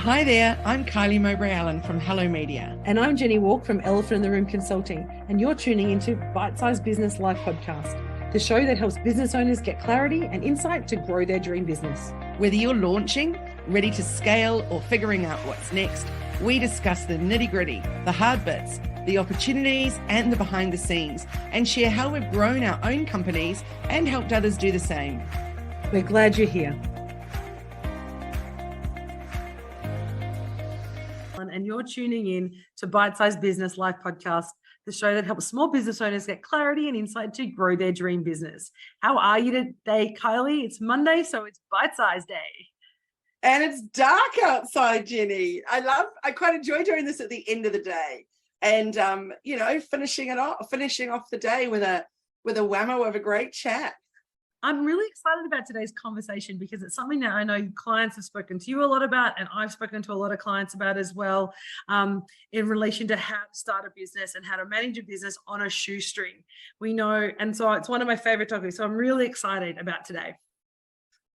Hi there, I'm Kylie Mowbray-Allen from Hello Media. And I'm Jenni Walke from Elephant in the Room Consulting, and you're tuning into Bite-Sized Business Life Podcast, the show that helps business owners get clarity and insight to grow their dream business. Whether you're launching, ready to scale, or figuring out what's next, we discuss the nitty-gritty, the hard bits, the opportunities, and the behind the scenes, and share how we've grown our own companies and helped others do the same. We're glad you're here. And you're tuning in to Bite-Sized Business Life Podcast, the show that helps small business owners get clarity and insight to grow their dream business. How are you today, Kylie? It's Monday, so it's Bite-Sized Day. And it's dark outside, Jenni. I quite enjoy doing this at the end of the day. And finishing off the day with a whammo of a great chat. I'm really excited about today's conversation because it's something that I know clients have spoken to you a lot about, and I've spoken to a lot of clients about as well, in relation to how to start a business and how to manage a business on a shoestring. We know, and so it's one of my favorite topics. So I'm really excited about today.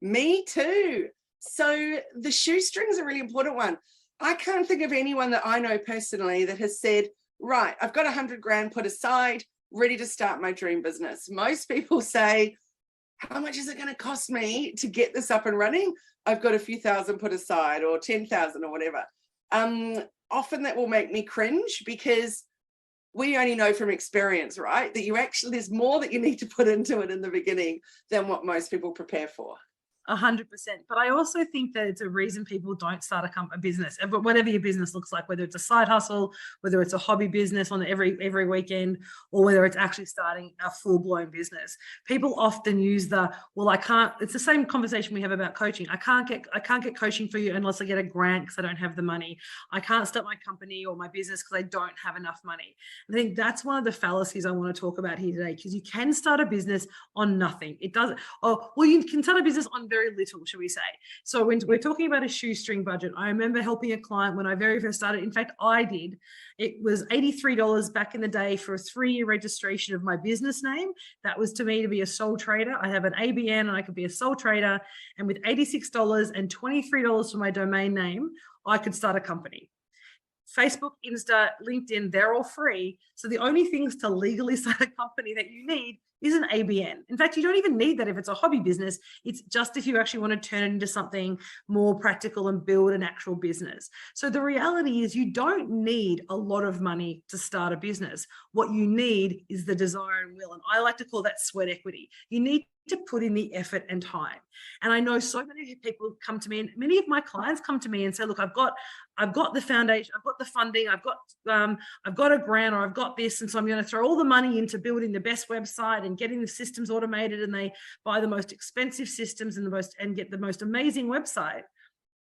Me too. So the shoestring is a really important one. I can't think of anyone that I know personally that has said, right, I've got 100 grand put aside, ready to start my dream business. Most people say, how much is it going to cost me to get this up and running? I've got a few thousand put aside, or 10,000 or whatever. Often that will make me cringe because we only know from experience, right? That there's more that you need to put into it in the beginning than what most people prepare for. 100%. But I also think that it's a reason people don't start a business, but whatever your business looks like, whether it's a side hustle, whether it's a hobby business on every weekend, or whether it's actually starting a full-blown business. People often use it's the same conversation we have about coaching. I can't get coaching for you unless I get a grant because I don't have the money. I can't start my company or my business because I don't have enough money. I think that's one of the fallacies I want to talk about here today, because you can start a business on nothing. You can start a business on very little, should we say. So when we're talking about a shoestring budget, I remember helping a client when I very first started. In fact, I did. It was $83 back in the day for a 3-year registration of my business name. That was to me to be a sole trader. I have an ABN and I could be a sole trader. And with $86 and $23 for my domain name, I could start a company. Facebook, Insta, LinkedIn, they're all free. So the only things to legally start a company that you need is an ABN. In fact, you don't even need that if it's a hobby business. It's just if you actually want to turn it into something more practical and build an actual business. So the reality is you don't need a lot of money to start a business. What you need is the desire and will. And I like to call that sweat equity. You need to put in the effort and time. And I know so many people come to me, and many of my clients come to me and say, look, I've got the foundation, I've got the funding, I've got a grant, or I've got this. And so I'm going to throw all the money into building the best website and getting the systems automated. And they buy the most expensive systems and get the most amazing website.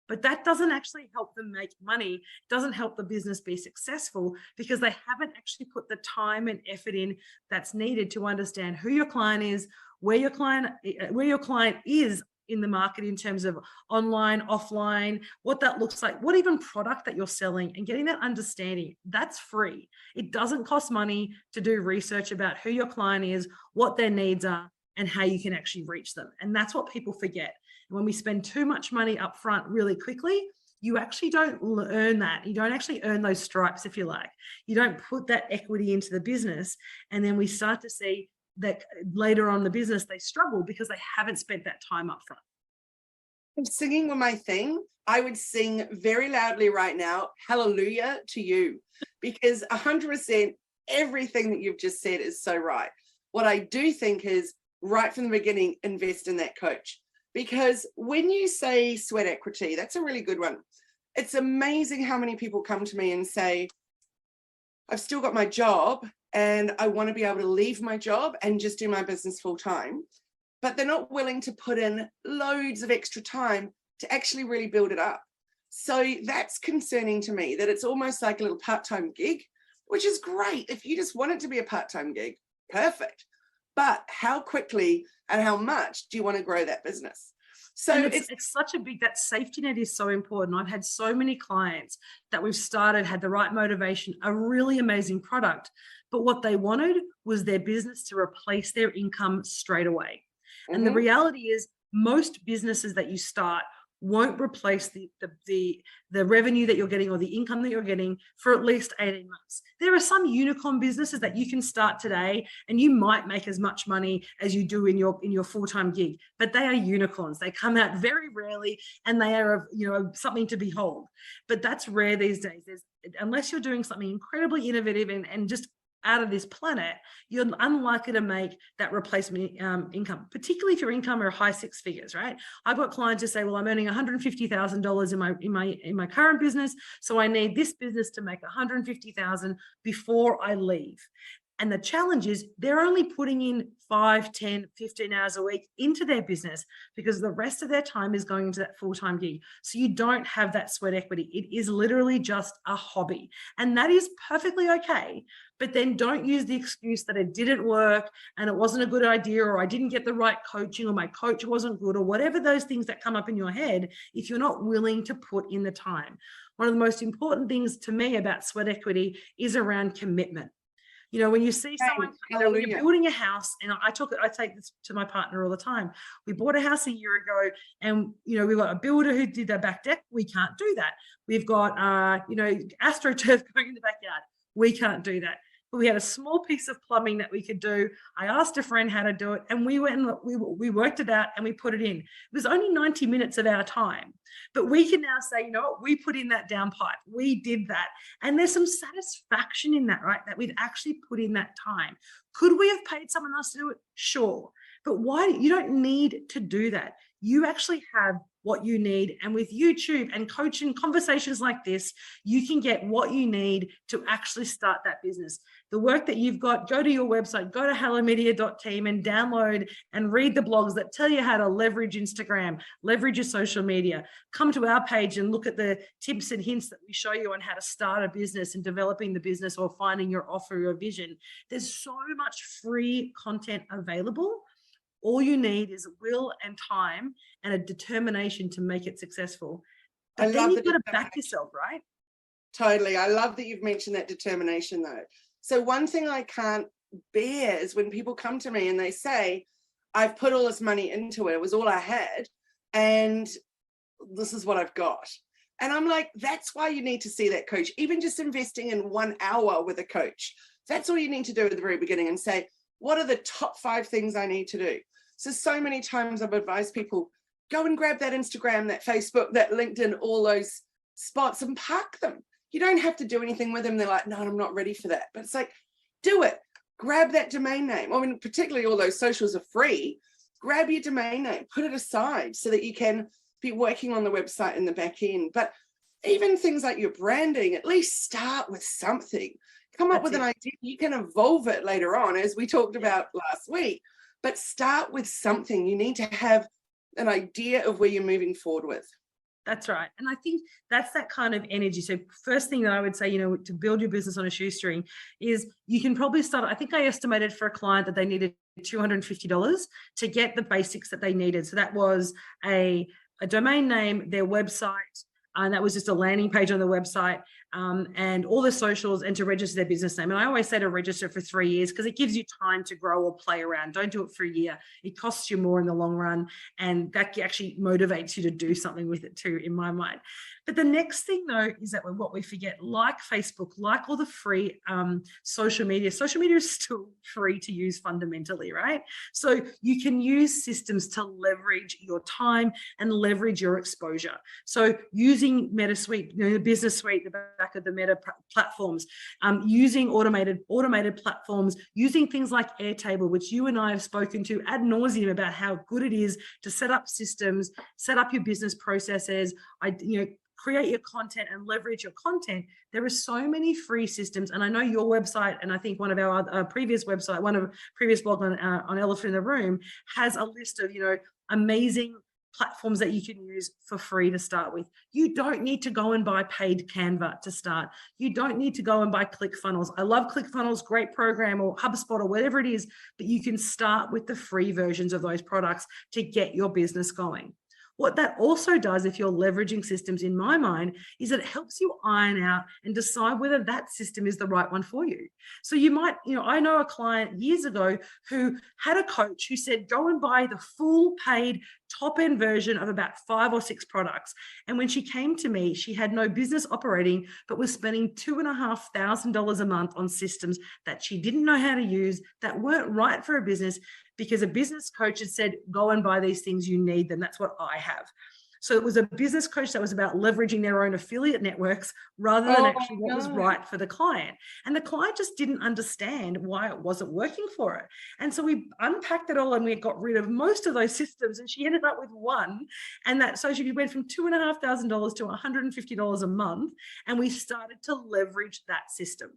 But that doesn't actually help them make money. It doesn't help the business be successful because they haven't actually put the time and effort in that's needed to understand who your client is, where your client is in the market in terms of online, offline, what that looks like, what even product that you're selling, and getting that understanding. That's free. It doesn't cost money to do research about who your client is, what their needs are, and how you can actually reach them. And that's what people forget. And when we spend too much money up front really quickly, you actually don't earn that. You don't actually earn those stripes, if you like. You don't put that equity into the business. And then we start to see that later on in the business, they struggle because they haven't spent that time up front. If singing were my thing, I would sing very loudly right now, hallelujah to you, because 100% everything that you've just said is so right. What I do think is right from the beginning, invest in that coach. Because when you say sweat equity, that's a really good one. It's amazing how many people come to me and say, I've still got my job and I want to be able to leave my job and just do my business full time. But they're not willing to put in loads of extra time to actually really build it up. So that's concerning to me, that it's almost like a little part-time gig, which is great. If you just want it to be a part-time gig, perfect. But how quickly and how much do you want to grow that business? So it's such a big, that safety net is so important. I've had so many clients that we've started, had the right motivation, a really amazing product, but what they wanted was their business to replace their income straight away. And the reality is most businesses that you start won't replace the revenue that you're getting or the income that you're getting for at least 18 months. There are some unicorn businesses that you can start today and you might make as much money as you do in your full-time gig, but they are unicorns. They come out very rarely and they are, something to behold. But that's rare these days. Unless you're doing something incredibly innovative and just out of this planet, you're unlikely to make that replacement income, particularly if your income are high six figures, right? I've got clients who say, well, I'm earning $150,000 in my current business, so I need this business to make $150,000 before I leave. And the challenge is they're only putting in 5, 10, 15 hours a week into their business because the rest of their time is going into that full-time gig. So you don't have that sweat equity. It is literally just a hobby. And that is perfectly okay. But then don't use the excuse that it didn't work and it wasn't a good idea, or I didn't get the right coaching, or my coach wasn't good, or whatever those things that come up in your head if you're not willing to put in the time. One of the most important things to me about sweat equity is around commitment. When you see someone, when you're building a house, and I take this to my partner all the time. We bought a house a year ago, and we've got a builder who did their back deck. We can't do that. We've got AstroTurf going in the backyard. We can't do that. But we had a small piece of plumbing that we could do. I asked a friend how to do it, and we went and we worked it out and we put it in. It was only 90 minutes of our time, but we can now say, we put in that downpipe. We did that. And there's some satisfaction in that, right? That we've actually put in that time. Could we have paid someone else to do it? Sure. But why? You don't need to do that. You actually have what you need. And with YouTube and coaching conversations like this, you can get what you need to actually start that business. The work that you've got, go to your website, go to hellomedia.team and download and read the blogs that tell you how to leverage Instagram, leverage your social media. Come to our page and look at the tips and hints that we show you on how to start a business and developing the business or finding your offer, your vision. There's so much free content available. All you need is will and time and a determination to make it successful. But then you've got to back yourself, right? Totally. I love that you've mentioned that determination, though. So one thing I can't bear is when people come to me and they say, I've put all this money into it. It was all I had. And this is what I've got. And I'm like, that's why you need to see that coach. Even just investing in 1 hour with a coach. That's all you need to do at the very beginning and say, what are the top 5 things I need to do? So many times I've advised people, go and grab that Instagram, that Facebook, that LinkedIn, all those spots and park them. You don't have to do anything with them. They're like, no, I'm not ready for that. But it's like, do it. Grab that domain name. I mean, particularly all those socials are free. Grab your domain name, put it aside so that you can be working on the website in the back end. But even things like your branding, at least start with something. Come up with an idea. You can evolve it later on, as we talked about last week. But start with something. You need to have an idea of where you're moving forward with. That's right. And I think that's that kind of energy. So first thing that I would say, to build your business on a shoestring is you can probably start. I think I estimated for a client that they needed $250 to get the basics that they needed. So that was a domain name, their website, and that was just a landing page on the website, and all the socials, and to register their business name. And I always say to register for 3 years because it gives you time to grow or play around. Don't do it for a year. It costs you more in the long run, and that actually motivates you to do something with it too, in my mind. But the next thing, though, is that what we forget, like Facebook, like all the free social media is still free to use fundamentally, right? So you can use systems to leverage your time and leverage your exposure. So using MetaSuite, the business suite, the back of the Meta platforms, using automated platforms, using things like Airtable, which you and I have spoken to ad nauseum about how good it is to set up systems, set up your business processes, create your content and leverage your content. There are so many free systems. And I know your website, and I think one of our previous blog on Elephant in the Room has a list of, amazing platforms that you can use for free to start with. You don't need to go and buy paid Canva to start. You don't need to go and buy ClickFunnels. I love ClickFunnels, great program, or HubSpot, or whatever it is, but you can start with the free versions of those products to get your business going. What that also does, if you're leveraging systems, in my mind, is it helps you iron out and decide whether that system is the right one for you. So you might, I know a client years ago who had a coach who said, go and buy the full paid top end version of about 5 or 6 products. And when she came to me, she had no business operating, but was spending $2,500 a month on systems that she didn't know how to use, that weren't right for a business, because a business coach had said, go and buy these things, you need them. That's what I have. So it was a business coach that was about leveraging their own affiliate networks rather than actually what was right for the client. And the client just didn't understand why it wasn't working for her. And so we unpacked it all and we got rid of most of those systems, and she ended up with one. And that, so she went from $2,500 to $150 a month. And we started to leverage that system.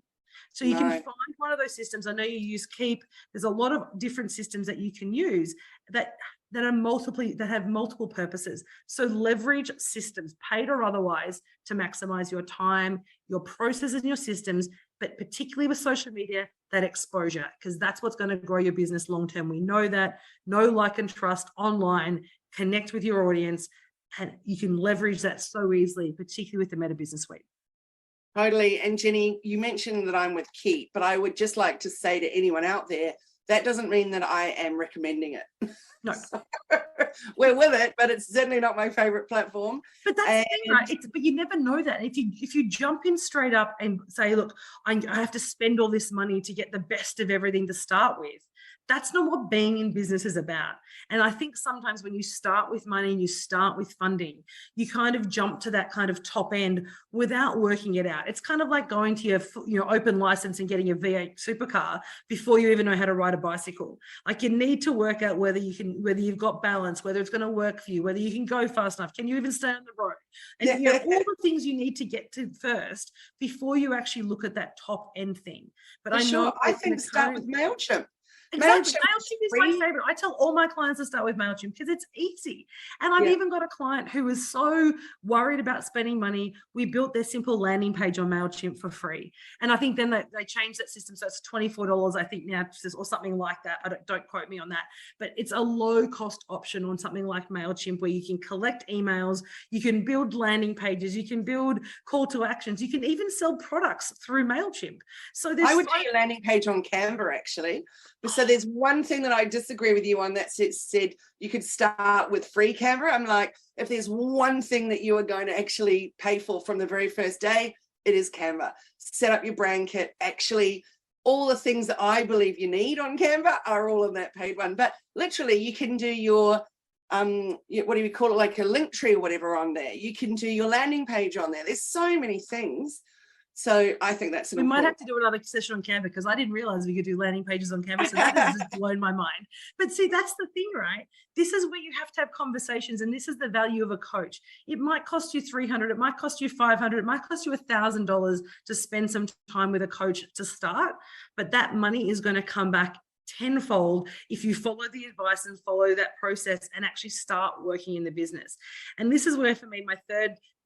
So you can find one of those systems. I know you use Keep. There's a lot of different systems that you can use that have multiple purposes. So leverage systems, paid or otherwise, to maximize your time, your processes, and your systems, but particularly with social media, that exposure, because that's what's going to grow your business long term. We know that. Know, like, and trust online, connect with your audience, and you can leverage that so easily, particularly with the Meta Business Suite. Totally. And Jenni, you mentioned that I'm with Keep, but I would just like to say to anyone out there, that doesn't mean that I am recommending it. No. So, we're with it, but it's certainly not my favorite platform. But that's the thing, right? But you never know that. If you jump in straight up and say, look, I have to spend all this money to get the best of everything to start with, that's not what being in business is about. And I think sometimes when you start with money and you start with funding, you kind of jump to that kind of top end without working it out. It's kind of like going to your open license and getting a V8 supercar before you even know how to ride a bicycle. Like, you need to work out whether you've got balance, whether it's going to work for you, whether you can go fast enough, can you even stay on the road? And all the things you need to get to first before you actually look at that top end thing. But I think start with MailChimp. Exactly. MailChimp is my favorite. I tell all my clients to start with MailChimp because it's easy. And I've even got a client who was so worried about spending money. We built their simple landing page on MailChimp for free. And I think then they changed that system. So it's $24, I think now, or something like that. Don't quote me on that. But it's a low cost option on something like MailChimp, where you can collect emails, you can build landing pages, you can build call to actions, you can even sell products through MailChimp. So I would do a landing page on Canva, actually. So there's one thing that I disagree with you on, that said you could start with free Canva. I'm like, if there's one thing that you are going to actually pay for from the very first day, it is Canva. Set up your brand kit. Actually, all the things that I believe you need on Canva are all in that paid one. But literally, you can do your what do you call it, like a link tree or whatever on there. You can do your landing page on there. There's so many things. So I think that's we might have to do another session on Canva, because I didn't realize we could do landing pages on Canva. So that has just blown my mind. But see, that's the thing, right? This is where you have to have conversations, and this is the value of a coach. It might cost you $300, it might cost you $500, it might cost you $1,000 to spend some time with a coach to start, but that money is going to come back tenfold if you follow the advice and follow that process and actually start working in the business. And this is where, for me,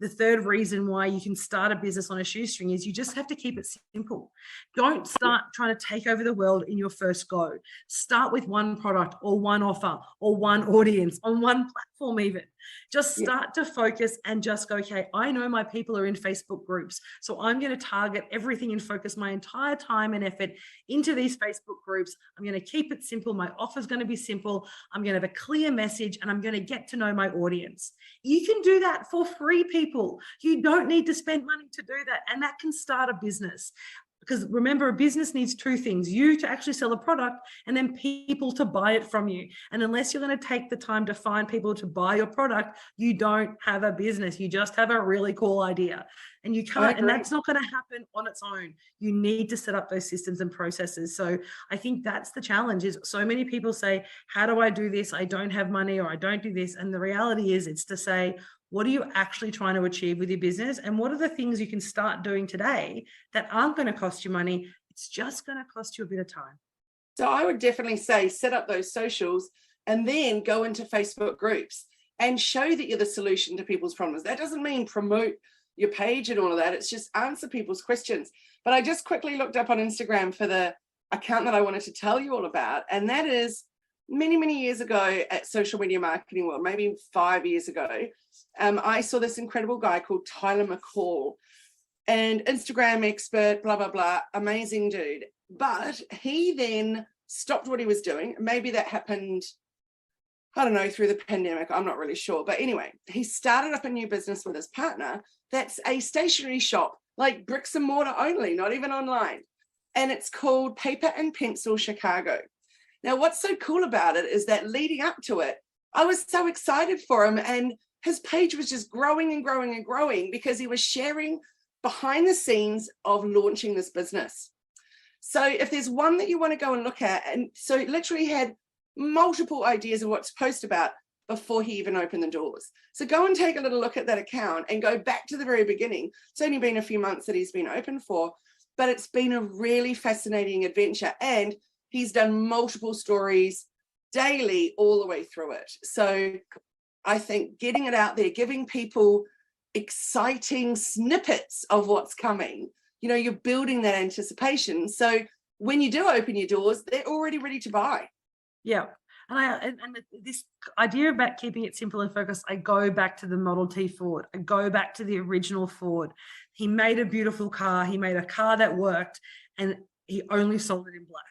the third reason why you can start a business on a shoestring is you just have to keep it simple. Don't start trying to take over the world in your first go. Start with one product or one offer or one audience on one platform even. Just start to focus and just go, okay, I know my people are in Facebook groups, so I'm going to target everything and focus my entire time and effort into these Facebook groups. I'm going to keep it simple. My offer is going to be simple. I'm going to have a clear message, and I'm going to get to know my audience. You can do that for free, people. You don't need to spend money to do that, and that can start a business. Because remember, a business needs two things: you to actually sell a product, and then people to buy it from you. And unless you're going to take the time to find people to buy your product, you don't have a business. You just have a really cool idea. And you can't, and that's not going to happen on its own. You need to set up those systems and processes. So I think that's the challenge. Is so many people say, how do I do this? I don't have money, or I don't do this. And the reality is, it's to say, what are you actually trying to achieve with your business? And what are the things you can start doing today that aren't going to cost you money? It's just going to cost you a bit of time. So I would definitely say set up those socials and then go into Facebook groups and show that you're the solution to people's problems. That doesn't mean promote your page and all of that. It's just answer people's questions. But I just quickly looked up on Instagram for the account that I wanted to tell you all about. And that is many, many years ago at Social Media Marketing World, maybe 5 years ago, I saw this incredible guy called Tyler McCall, and Instagram expert, blah, blah, blah, amazing dude. But he then stopped what he was doing. Maybe that happened, I don't know, through the pandemic. I'm not really sure. But anyway, he started up a new business with his partner that's a stationery shop, like bricks and mortar only, not even online. And it's called Paper and Pencil Chicago. Now, what's so cool about it is that leading up to it, I was so excited for him, and his page was just growing and growing and growing because he was sharing behind the scenes of launching this business. So if there's one that you want to go and look at, and so he literally had multiple ideas of what to post about before he even opened the doors. So go and take a little look at that account and go back to the very beginning. It's only been a few months that he's been open for, but it's been a really fascinating adventure. And he's done multiple stories daily all the way through it. So I think getting it out there, giving people exciting snippets of what's coming, you know, you're building that anticipation. So when you do open your doors, they're already ready to buy. Yeah. And this idea about keeping it simple and focused, I go back to the Model T Ford. I go back to the original Ford. He made a beautiful car. He made a car that worked, and he only sold it in black.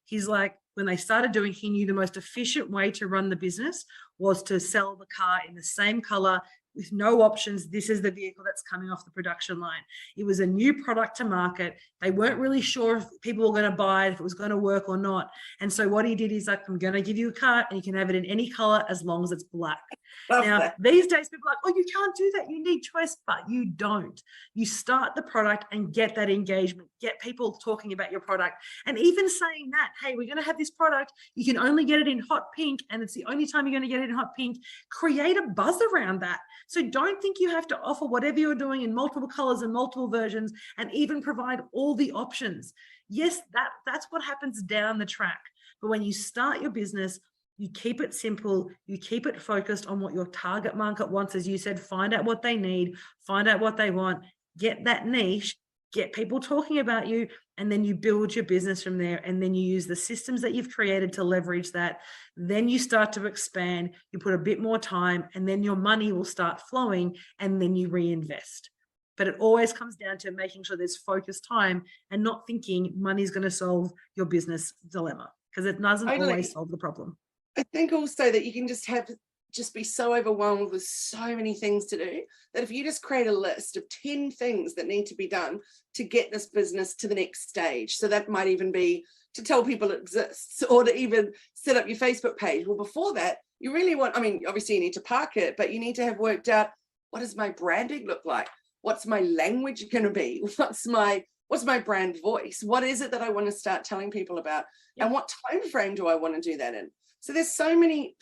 He's like, when they started doing, he knew the most efficient way to run the business was to sell the car in the same color with no options. This is the vehicle that's coming off the production line. It was a new product to market. They weren't really sure if people were going to buy it, if it was going to work or not. And so what he did is like, I'm going to give you a car and you can have it in any color as long as it's black. Now, these days people are like, oh, you can't do that. You need choice, but you don't. You start the product and get that engagement, get people talking about your product. And even saying that, hey, we're going to have this product. You can only get it in hot pink, and it's the only time you're going to get it in hot pink. Create a buzz around that. So don't think you have to offer whatever you're doing in multiple colors and multiple versions, and even provide all the options. Yes, that's what happens down the track. But when you start your business, you keep it simple, you keep it focused on what your target market wants. As you said, find out what they need, find out what they want, get that niche, get people talking about you, and then you build your business from there. And then you use the systems that you've created to leverage that. Then you start to expand, you put a bit more time, and then your money will start flowing, and then you reinvest. But it always comes down to making sure there's focused time and not thinking money's going to solve your business dilemma, because it doesn't always solve the problem. I think also that you can just be so overwhelmed with so many things to do that if you just create a list of 10 things that need to be done to get this business to the next stage. So that might even be to tell people it exists, or to even set up your Facebook page. Well, before that, you really want, I mean, obviously you need to park it, but you need to have worked out, what does my branding look like? What's my language going to be? What's my brand voice? What is it that I want to start telling people about? Yep. And what time frame do I want to do that in? So there's so many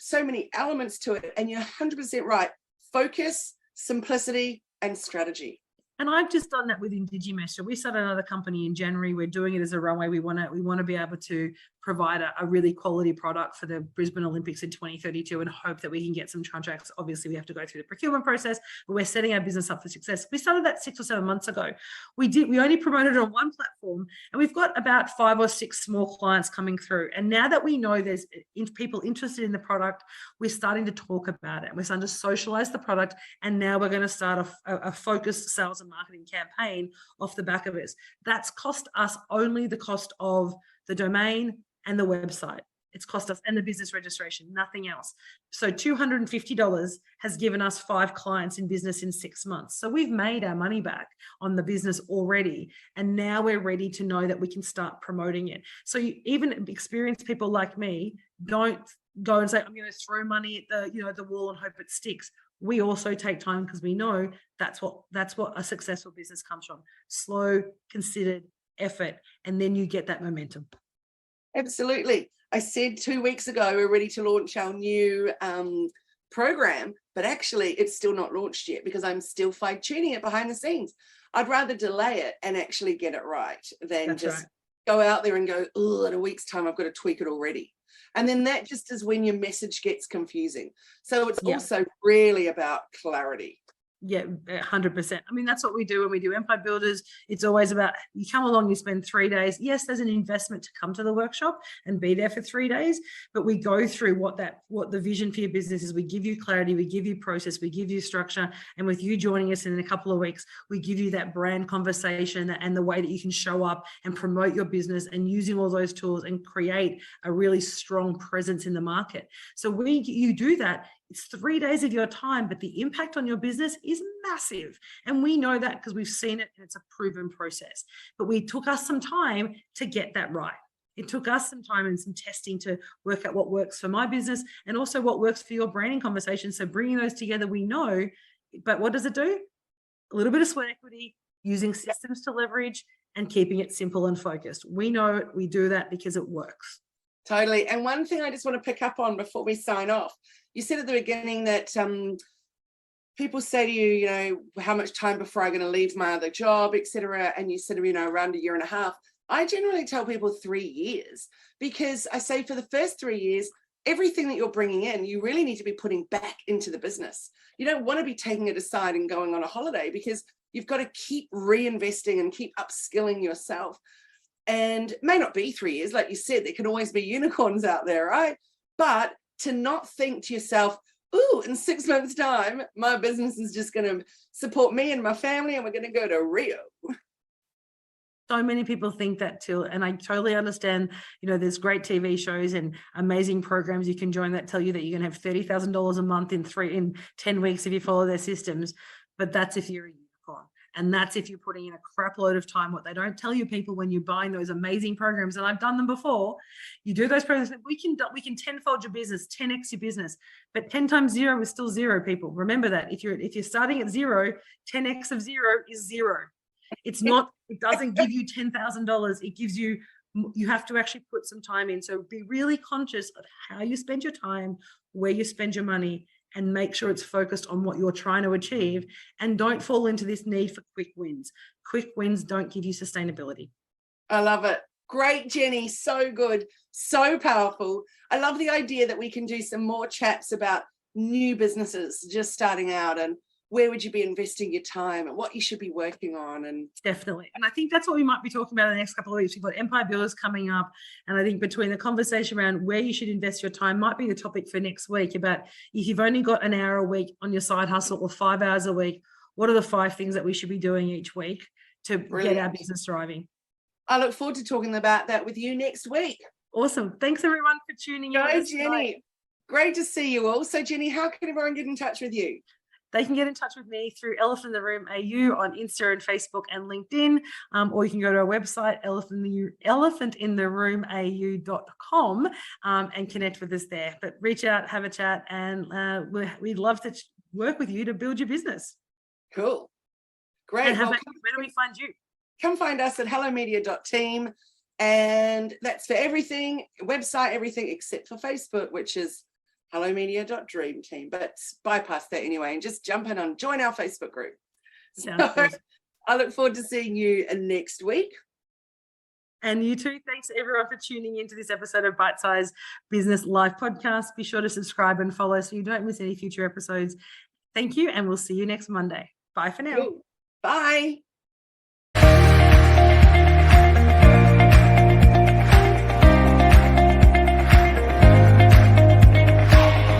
elements to it, and you're 100% right. Focus, simplicity, and strategy. And I've just done that with Indigimesh. We started another company in January. We're doing it as a runway. We want to be able to provide a really quality product for the Brisbane Olympics in 2032, and hope that we can get some contracts. Obviously, we have to go through the procurement process, but we're setting our business up for success. We started that 6 or 7 months ago. We only promoted it on one platform, and we've got about 5 or 6 small clients coming through. And now that we know there's people interested in the product, we're starting to talk about it. We're starting to socialize the product, and now we're going to start a focused sales and marketing campaign off the back of it. That's cost us only the cost of the domain and the website. It's cost us, and the business registration, nothing else. So $250 has given us 5 clients in business in 6 months. So we've made our money back on the business already. And now we're ready to know that we can start promoting it. So even experienced people like me don't go and say, I'm going to throw money at the wall and hope it sticks. We also take time, because we know that's what a successful business comes from. Slow, considered effort, and then you get that momentum. Absolutely. I said 2 weeks ago, we're ready to launch our new program, but actually it's still not launched yet because I'm still fine-tuning it behind the scenes. I'd rather delay it and actually get it right than go out there and go, oh, in a week's time, I've got to tweak it already. And then that just is when your message gets confusing. So it's also really about clarity. Yeah, 100%. I mean, that's what we do when we do Empire Builders. It's always about, you come along, you spend 3 days. Yes, there's an investment to come to the workshop and be there for 3 days, but we go through what the vision for your business is. We give you clarity, we give you process, we give you structure. And with you joining us in a couple of weeks, we give you that brand conversation and the way that you can show up and promote your business and using all those tools and create a really strong presence in the market. So you do that. It's 3 days of your time, but the impact on your business is massive. And we know that because we've seen it and it's a proven process. But we took us some time to get that right. It took us some time and some testing to work out what works for my business and also what works for your branding conversation. So bringing those together, we know, but what does it do? A little bit of sweat equity, using systems to leverage and keeping it simple and focused. We know it, we do that because it works. Totally. And one thing I just want to pick up on before we sign off, you said at the beginning that people say to you, how much time before I'm going to leave my other job, etc. And you said, around 1.5 years. I generally tell people 3 years, because I say for the first 3 years, everything that you're bringing in, you really need to be putting back into the business. You don't want to be taking it aside and going on a holiday, because you've got to keep reinvesting and keep upskilling yourself. And it may not be 3 years, like you said, there can always be unicorns out there, right? But to not think to yourself, ooh, in 6 months' time, my business is just going to support me and my family, and we're going to go to Rio. So many people think that too, and I totally understand. There's great TV shows and amazing programs you can join that tell you that you're going to have $30,000 a month in 10 weeks if you follow their systems. But that's if you're a unicorn. And that's if you're putting in a crap load of time. What they don't tell you, people, when you're buying those amazing programs, and I've done them before, you do those programs, we can tenfold your business, 10x your business, but 10 times 0 is still 0, people. Remember that. If you're starting at 0, 10x of 0 is 0. It's not, it doesn't give you $10,000. It gives you have to actually put some time in. So be really conscious of how you spend your time, where you spend your money, and make sure it's focused on what you're trying to achieve. And don't fall into this need for quick wins. Quick wins don't give you sustainability. I love it. Great, Jenni. So good. So powerful. I love the idea that we can do some more chats about new businesses just starting out, and where would you be investing your time and what you should be working on. And definitely. And I think that's what we might be talking about in the next couple of weeks. We've got Empire Builders coming up. And I think between the conversation around where you should invest your time might be the topic for next week, about if you've only got an hour a week on your side hustle or 5 hours a week, what are the 5 things that we should be doing each week to get our business thriving? I look forward to talking about that with you next week. Awesome. Thanks everyone for tuning in. Go, Jenni. Great to see you all. So Jenni, how can everyone get in touch with you? They can get in touch with me through Elephant in the Room AU on Insta and Facebook and LinkedIn, or you can go to our website, elephantintheroomau.com, and connect with us there. But reach out, have a chat, and we'd love to work with you to build your business. Cool. Great. And where do we find you? Come find us at hellomedia.team, and that's for everything, website, everything except for Facebook, which is hellomedia.dreamteam, but bypass that anyway and just jump in and join our Facebook group. Sounds good. I look forward to seeing you next week. And you too. Thanks everyone for tuning into this episode of Bite Size Business Live Podcast. Be sure to subscribe and follow so you don't miss any future episodes. Thank you, and we'll see you next Monday. Bye for now. Cool. Bye.